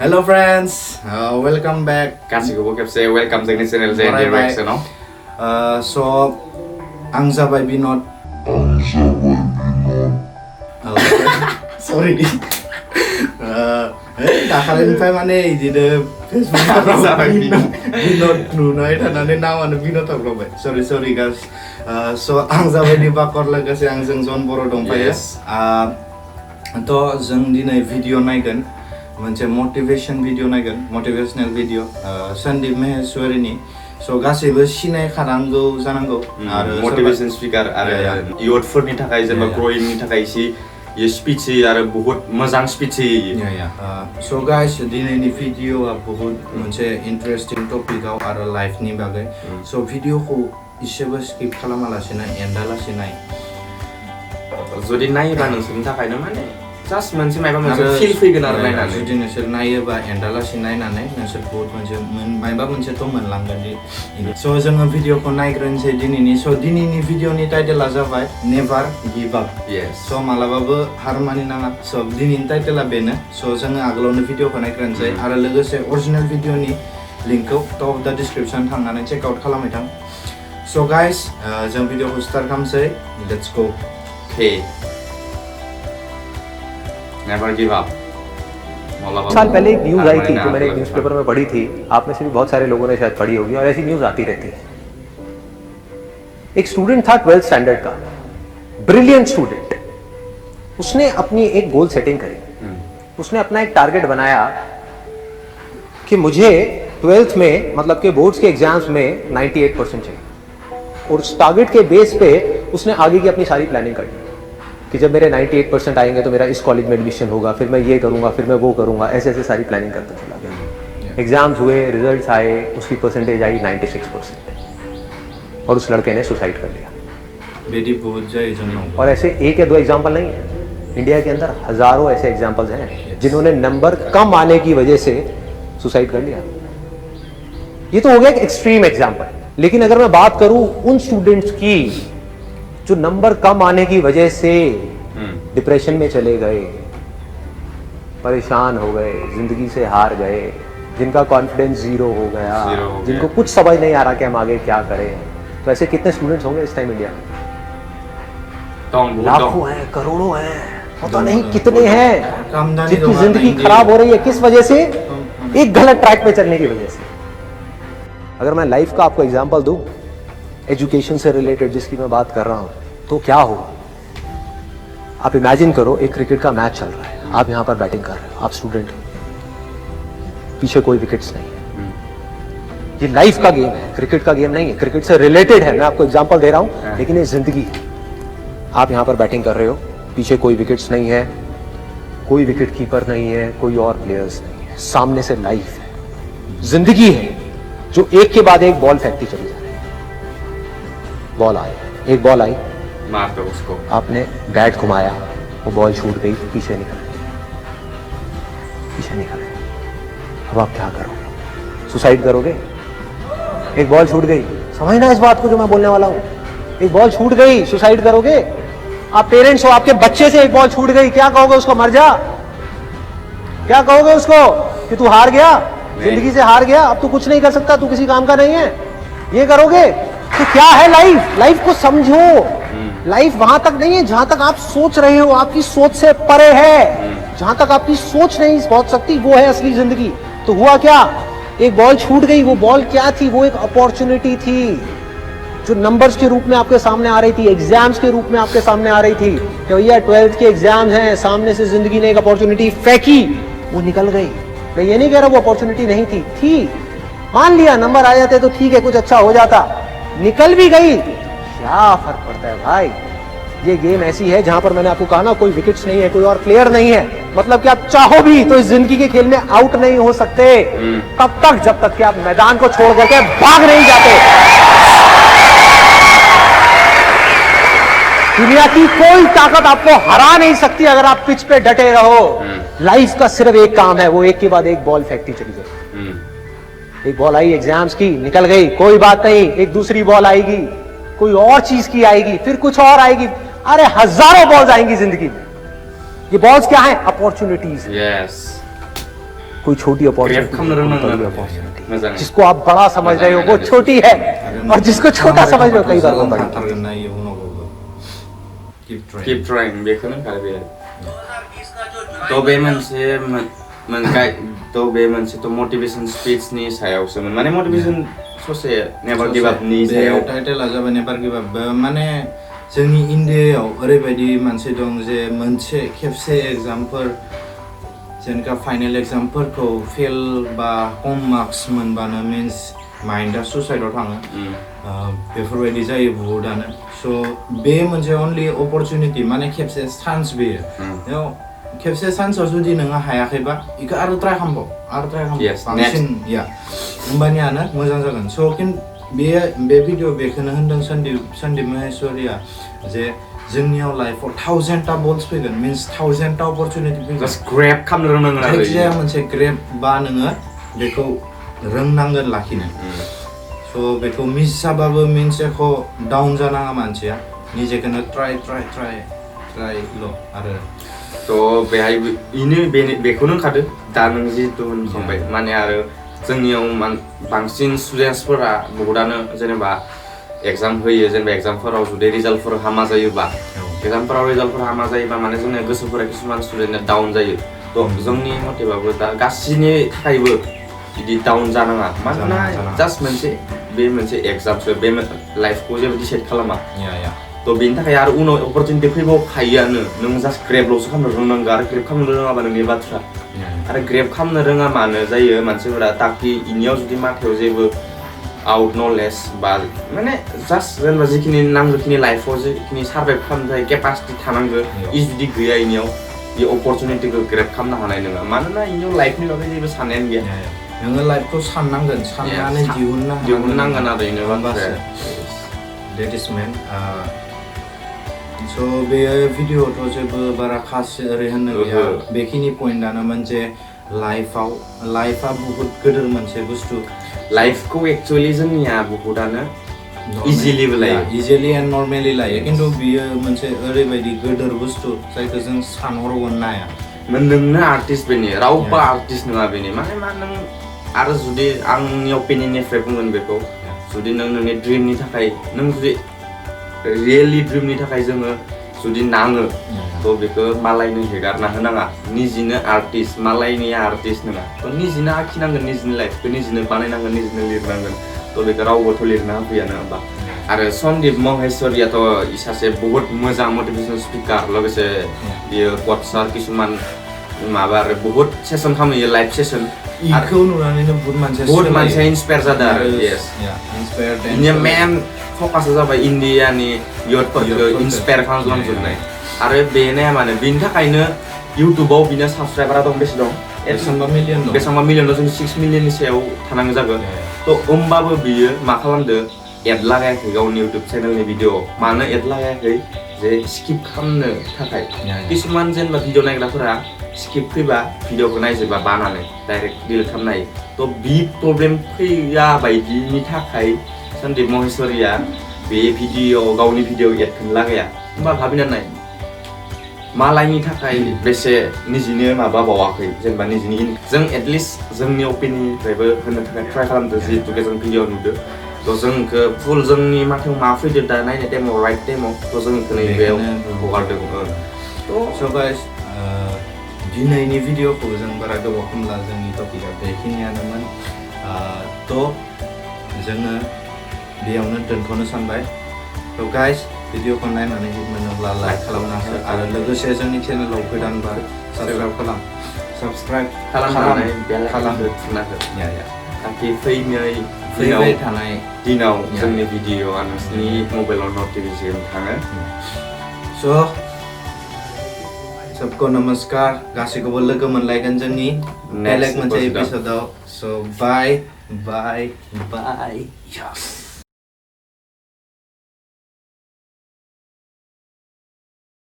Hello friends, welcome back. गासिखौबो खेबसे welcome जोंनि चेनेल जे डिरेक्सनाव So आं जाबाय बिनोद sorry दाखालिनिफ्राय माने इदिनो फेसबुकआव बिनोद नुनाय थानानै नामानो बिनोद हाबलांबाय sorry guys. So आं जाबाय दिबाकर लोगोसे आंजों जन बर' दंफायो थ' जों दिनै भिडिअ नायगोन मोनसे मटिभेशन भिडिअ नायगोन मटिभेशनल भिडिअ सन्दीप महेश्वरीनि स' गासैबो सिनायखानांगौ जानांगौ आरो मटिभेशन स्पिकार आरो इयुथफोरनि थाखाय जेनेबा ग्रयिंनि थाखाय ये स्पिच होयो आरो बहुत मोजां स्पिच होयो स' गाइस दिनैनि भिडिअआ बहुत मोनसे इन्टारेस्टिं टपिकआव आरो लाइफनि बागै स' भिडिअखौ इसेबो स्किप खालामालासिनो एन्डालासे नाय जुदि नायोबा नोंसोरनि थाखायनो माने जास्ट मोनसे माबा मोनसे फिल फैगोन आरो नायनानै जुदि नोंसोर नायोबा एन्डालासे नायनानै नोंसोर बहुत मोनसे मायबा मोनसेथ' मोनलांगोन दि स' जोङो भिडिअखौ नायग्रोनोसै दिनैनि स' दिनैनि भिडिअनि टाइटेला जाबाय नेभार गिभ आप स' मालाबाबो हार मानिनाङा स' दिनैनि टाइटेला बेनो स' जोङो आगोलावनो भिडिअखौ नायग्रोनोसै आरो लोगोसे अरिजिनेल भिडिअनि लिंकखौ टप अफ द डिसक्रिपसन थांनानै चेक आउट खालामबाय थां स' गाइस जों भिडिअखौ स्टार्ट खालामसै let's go never give of साल पहले एक न्यूज़ आई थी जो मैंने एक न्यूज़पेपर में पढ़ी थी, आप में से भी बहुत सारे लोगों ने शायद पढ़ी होगी और ऐसी न्यूज़ आती रहती है। एक स्टूडेंट था 12th स्टैंडर्ड का, ब्रिलियंट स्टूडेंट। उसने अपनी एक गोल सेटिंग करी, उसने अपना एक टारगेट बनाया कि मुझे 12th में मतलब के बोर्ड्स के एग्जाम्स में 98% चाहिए और उस टारगेट के बेस पे उसने आगे की अपनी सारी प्लानिंग कर ली कि जब मेरे 98% आएंगे तो मेरा इस कॉलेज में एडमिशन होगा, फिर मैं ये करूँगा, फिर मैं वो करूँगा, ऐसे ऐसे सारी प्लानिंग करता चला गया। एग्जाम्स हुए, रिजल्ट्स आए, उसकी परसेंटेज आई 96% और उस लड़के ने सुसाइड कर लिया। और ऐसे एक या दो एग्जाम्पल नहीं है, इंडिया के अंदर हजारों ऐसे एग्जाम्पल्स हैं जिन्होंने नंबर कम आने की वजह से सुसाइड कर लिया। ये तो हो गया एक एक्सट्रीम एग्जाम्पल, लेकिन अगर मैं बात करूं उन स्टूडेंट्स की जो नंबर कम आने की वजह से डिप्रेशन में चले गए, परेशान हो गए, जिंदगी से हार गए, जिनका कॉन्फिडेंस जीरो हो गया, जिनको कुछ समझ नहीं आ रहा कि हम आगे क्या करें, तो ऐसे कितने स्टूडेंट्स होंगे इस टाइम इंडिया में? लाखों हैं, करोड़ों हैं, पता नहीं कितने हैं जिनकी जिंदगी खराब हो रही है। किस वजह से? एक गलत ट्रैक पे चलने की वजह से। अगर मैं लाइफ का आपको एग्जांपल दूं, एजुकेशन से रिलेटेड जिसकी मैं बात कर रहा हूं, तो क्या होगा? आप इमेजिन करो एक क्रिकेट का मैच चल रहा है, आप यहां पर बैटिंग कर रहे हो, आप स्टूडेंट हो, पीछे कोई विकेट्स नहीं है, ये लाइफ का गेम है, क्रिकेट का गेम नहीं है, क्रिकेट से रिलेटेड है, मैं आपको एग्जांपल दे रहा हूं, लेकिन ये जिंदगी है। आप यहां पर बैटिंग कर रहे हो, पीछे कोई विकेट्स नहीं है, कोई विकेट कीपर नहीं है, कोई और प्लेयर्स नहीं है, सामने से लाइफ है, जिंदगी है जो एक के बाद एक बॉल फेंकती चली जा रही है। बॉल आई, एक बॉल आई, मार दो उसको, आपने बैट घुमाया, वो बॉल छूट गई, पीछे निकल गई। अब आप क्या करोगे? सुसाइड करोगे? एक बॉल छूट गई, समझना इस बात को जो मैं बोलने वाला हूं, एक बॉल छूट गई, सुसाइड करोगे? आप पेरेंट्स हो, आपके बच्चे से एक बॉल छूट गई, क्या कहोगे उसको? मर जा? क्या कहोगे उसको कि तू हार गया, जिंदगी से हार गया, अब तू कुछ नहीं कर सकता, तू किसी काम का नहीं है, ये करोगे? तो क्या है लाइफ? लाइफ को समझो। लाइफ वहां तक नहीं है जहां तक आप सोच रहे हो, आपकी सोच से परे है। जहां तक आपकी सोच नहीं पहुंच सकती वो है असली जिंदगी। तो हुआ क्या? एक बॉल छूट गई, वो बॉल क्या थी? वो एक अपॉर्चुनिटी थी जो नंबर्स के रूप में आपके सामने आ रही थी, एग्जाम्स के रूप में आपके सामने आ रही थी कि भैया 12th के एग्जाम्स हैं, सामने से जिंदगी ने एक अपॉर्चुनिटी फेंकी, वो निकल गई। मैं ये नहीं कह रहा वो अपॉर्चुनिटी नहीं थी, मान लिया नंबर आ जाते तो ठीक है, कुछ अच्छा हो जाता, निकल भी गई, क्या फर्क पड़ता है भाई? ये गेम ऐसी है जहां पर मैंने आपको कहा ना, कोई विकेट्स नहीं है, कोई और प्लेयर नहीं है, मतलब कि आप चाहो भी तो इस जिंदगी के खेल में आउट नहीं हो सकते तब तक जब तक कि आप मैदान को छोड़ करके भाग नहीं जाते। दुनिया की कोई ताकत आपको हरा नहीं सकती अगर आप पिच पे डटे रहो। लाइफ का सिर्फ एक काम है, वो एक के बाद एक बॉल फेंकती चली जाए। एक बॉल आई एग्जाम्स की, निकल गई, कोई बात नहीं, एक दूसरी बॉल आएगी, कोई और चीज की आएगी, फिर कुछ और आएगी, अरे हजारों बॉल्स आएंगी जिंदगी में। ये बॉल्स क्या हैं? अपॉर्चुनिटीज। यस। कोई छोटी Grab खामनो रोंनांगोन आरो अपॉर्चुनिटी मोजाङै जिसको आप बड़ा समझ रहे हो वो छोटी है और जिसको छोटा समझ रहे हो कई बार वो बड़ी है। हाथारगोन ना इयुनावबो keep trying keep trying बेखौनो होनखादो बे थ' बे मोनसे थ' बे मोनसे थ' motivation speechनि सायावसोमोन माने motivation ससे never give up नि सायाव टाइटेला जाबाय never give up माने जोंनि इन्डियायाव ओरैबायदि मानसि दं जे मोनसे खेबसे एग्जामफोर जेनेका फाइनेल एग्जामफोरखौ फेल बा खम मार्क्स मोनबानो मिन्स माइन्डआ सुसाइडआव थाङो बेफोरबायदि जायो बहुतआनो स' बे मोनसे अनलि अपरचुनिटि माने खेबसे चान्स बेयो खेबसे चान्सआव जुदि नोङो हायाखैबा बेखौ आरो ट्राइ खालामबाव बांसिन होमबानियानो मोजां जागोन स' खिन्थु बे भिडिअ बेखौनो होनदों सन्दीप महेश्वरिया जे जोंनियाव लाइफआव 1000टा बल्स फैगोन मिन्स 1000टा अपरचुनिटि फैगोन just grab खालामनो रोंनांगोन आरो जायखिजाया मोनसे ग्रेब बा नोङो बेखौ रोंनांगोन लाखिनो स' बेखौ मिस जाबाबो मिन्स एख' डाउन जानाङा मानसिया निजेखौनो ट्राइल' आरो थ' बेहाय बेखौनो होनखादो दा नों जिहेतु होनखांबाय माने आरो जोंनियाव बांसिन स्टुडेन्टसफोरा बहुतानो जेनेबा एग्जाम होयो जेनेबा एग्जामफोराव जुदि रिजाल्टफोर हामा जायोबा एग्जामफोराव रिजाल्टफोर हामा जायोबा माने जोंनिया गोसोफोरा किसुमान स्टुडेन्टआ डाउन जायो थ' जोंनि मथेबाबो दा गासैनि थाखायबो बिदि डाउन जानाङा मानोना जास्ट बे मोनसे एग्जामसो बे लाइफखौ जेबो डिसाइड खालामा थ' बेनि थाखाय आरो उनाव अपरचुनिटि फैबावखायोआनो नों जास्ट ग्रेबल'सो खालामनो रोंनांगौ आरो ग्रेब खालामनो रोङाबा नोंनि बाथ्रा आरो ग्रेब खालामनो रोङा मानो जायो मानसिफोरा ताकि इनियाव जुदि माथायाव जेबो आउट नलेज बा माने जास्ट जेनेबा जिखिनि नांगौखिनि लाइफआव जिखिनि सार्भाइभ खालामनो थाखाय केपासिटि थानांगौ इ जुदि गैया इनियाव बे अपरचुनिटिखौ ग्रेब खालामनो हानाय नङा मानोना इनियाव लाइफनि बागै जेबो साननायानो गैया नोङो लाइफखौ साननांगोन साननानै दिहुननांगोन आरो इनो बाथ्राया डेट इज मेन स' बे भिडिअ'आवथ' जेबो बारा खास ओरै होननो गैया बेखिनि पइन्टआनोमोन जे लाइफआ बहुत गोदोर मोनसे बुस्थु लाइफखौ एक्चुअली जोंनिया बहुतानो इजिलिबो लायो इजिलि एन्ड नर्मेलि लायो खिन्थु बियो मोनसे ओरैबायदि गोदोर बुस्थु जायखौ जों सानहरगोन हाया नोंनो आर्टिस्ट बेनि रावबो आर्टिस्ट नङा बेनि माने मा नों आरो जुदि आंनि अपिनियननिफ्राय बुंगोन बेखौ जुदि नों नोंनि ड्रिमनि थाखाय नों जुदि रियेलि ड्रिमनि थाखाय जोङो जुदि नाङो थ' बेखौ मालायनो हेगारना होनाङा निजिनो आर्टिस्ट मालायनि आर्टिस्ट नङा थ' निजिनो आखिनांगोन निजिनि लाइफखौ निजिनो बानायनांगोन निजिनो लिरनांगोन थ' बेखौ रावबोथ' लिरना होफैयानो होमबा आरो सन्दीप महेश्वरियाथ' सासे बहुत मोजां मटिभेसनेल स्पिकार लोगोसे बियो कचार किसुमान माबा आरो बहुत सेसन खालामो लाइभ सेसन इखौ नुनानैनो बहुत मानसिया इन्सपायार जादों आरो येस इनिया मेन फकासआ जाबाय इन्डियानि इयुथफोरखौ इन्सपायार खालामजोबनाय आरो बेनो माने बेनि थाखायनो इउटुबाव बिना साबसक्राइबारा दं बेसे दं बेसेबांबा मिलियन दं जों 6 मिलियननि सायाव थानांगौ जागोन थ' होमबाबो बियो मा खालामदो एड लागायाखै गावनि इउटुब चेनेलनि भिडिअ मानो एड लागायाखै जे स्किप खालामनो थाखाय किसुमान जेनेबा भिडिअ नायग्राफोरा स्किप फैबा भिडिअखौ नायजोबा बानानै डाइरेक्ट डिलिट खालामनो हायो थ' बि प्रब्लेम फैया बायदिनि थाखाय सन्दीप महेश्वरिया बे भिडिअ गावनि भिडिअ एडखौनो लागाया होमबा भाबिना नाय मालायनि थाखाय बेसे निजिनो माबा बावाखै जेनेबा निजिनि जों एटलिस्ट जोंनि अपिनियननिफ्रायबो होनो थाखाय ट्राइ खालामदो जिहेतु जों भिडिअ नुदो थ' जोंखौ फुल जोंनि माथायाव मा फैदो दा नायनाय टाइमाव राइट टाइमाव थ' जोंखौ नैबेयाव हगारदों स' गाइस दिनैनि भिडिअखौ जों बारा गोबाव खालामला जोंनि टपिकआ बेखिनियानोमोन थ' जोङो बेयावनो दोनथ'नो सानबाय थ' गाइस भिडिअखौ नायनानै मोनोब्ला लाइक खालामना हो आरो लोगोसे जोंनि चेनेलाव गोदानबा साबस्क्राइब खालामनानै खालामहो थुना हो ताकि फैबाय थानाय दिनाव जोंनि भिडिअआ नोंसोरनि मबाइलाव नटिफिकेसन थाङो स' सबको नमस्कार गासैखौबो लोगो मोनलायगोन जोंनि बेलेग मोनसे एपिसोडआव स' बाय